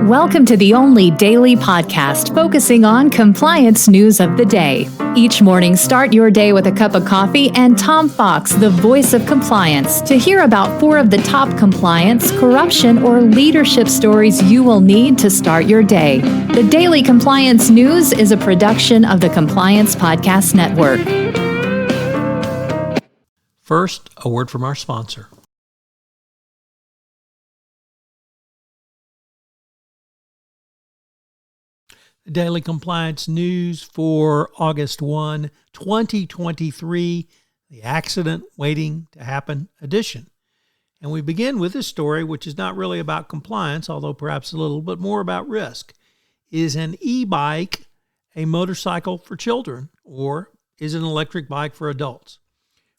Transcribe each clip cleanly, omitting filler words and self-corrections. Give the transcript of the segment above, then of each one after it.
Welcome to the only daily podcast focusing on compliance news of the day. Each morning, start your day with a cup of coffee and Tom Fox, the voice of compliance, to hear about 4 of the top compliance, corruption, or leadership stories you will need to start your day. The Daily Compliance News is a production of the Compliance Podcast Network. First, a word from our sponsor. Daily Compliance News for August 1, 2023, the Accident Waiting to Happen edition. And we begin with this story, which is not really about compliance, although perhaps a little bit more about risk. Is an e-bike a motorcycle for children, or is it an electric bike for adults?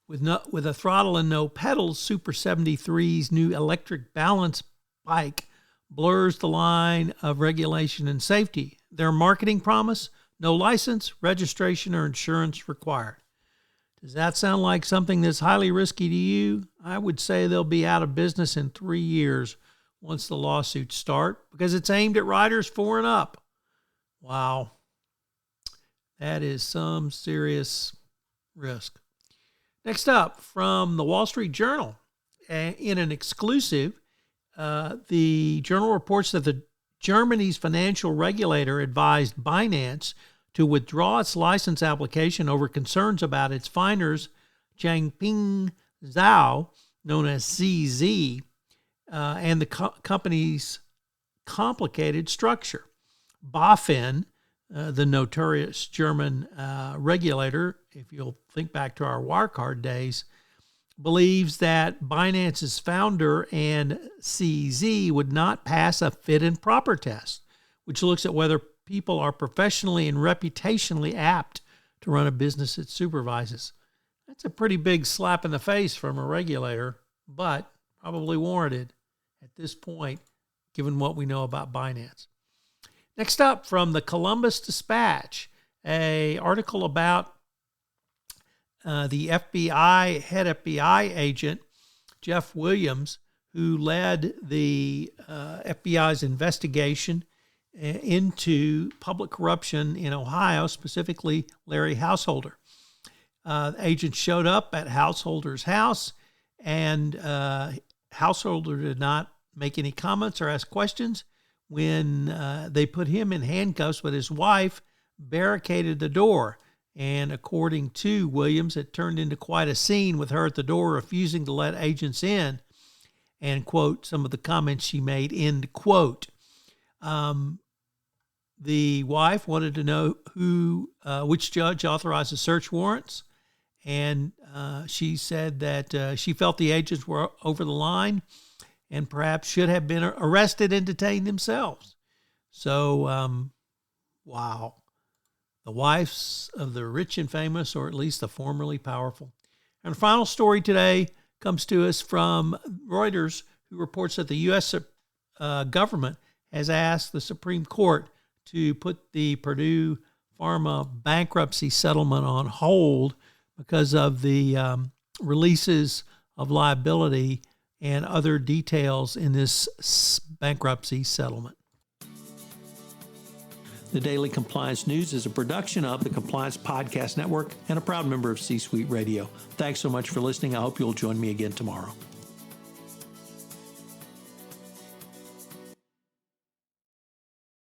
With a throttle and no pedals, Super 73's new electric balance bike blurs the line of regulation and safety. Their marketing promise: no license, registration, or insurance required. Does that sound like something that's highly risky to you? I would say they'll be out of business in 3 years once the lawsuits start, because it's aimed at riders 4 and up. Wow. That is some serious risk. Next up, from the Wall Street Journal, in an exclusive, the journal reports that Germany's financial regulator advised Binance to withdraw its license application over concerns about its finders, Changping Zhao, known as CZ, and the company's complicated structure. BaFin, the notorious German regulator, if you'll think back to our Wirecard days, believes that Binance's founder and CZ would not pass a fit and proper test, which looks at whether people are professionally and reputationally apt to run a business it supervises. That's a pretty big slap in the face from a regulator, but probably warranted at this point, given what we know about Binance. Next up, from the Columbus Dispatch, an article about the head FBI agent, Jeff Williams, who led the FBI's investigation into public corruption in Ohio, specifically Larry Householder. The agent showed up at Householder's house, and Householder did not make any comments or ask questions. When they put him in handcuffs, but his wife barricaded the door. And according to Williams, it turned into quite a scene, with her at the door refusing to let agents in. And, quote, some of the comments she made, end quote. The wife wanted to know which judge authorized the search warrants. And she said that she felt the agents were over the line and perhaps should have been arrested and detained themselves. So, wow. The wives of the rich and famous, or at least the formerly powerful. And the final story today comes to us from Reuters, who reports that the U.S. government has asked the Supreme Court to put the Purdue Pharma bankruptcy settlement on hold because of the releases of liability and other details in this bankruptcy settlement. The Daily Compliance News is a production of the Compliance Podcast Network and a proud member of C-Suite Radio. Thanks so much for listening. I hope you'll join me again tomorrow.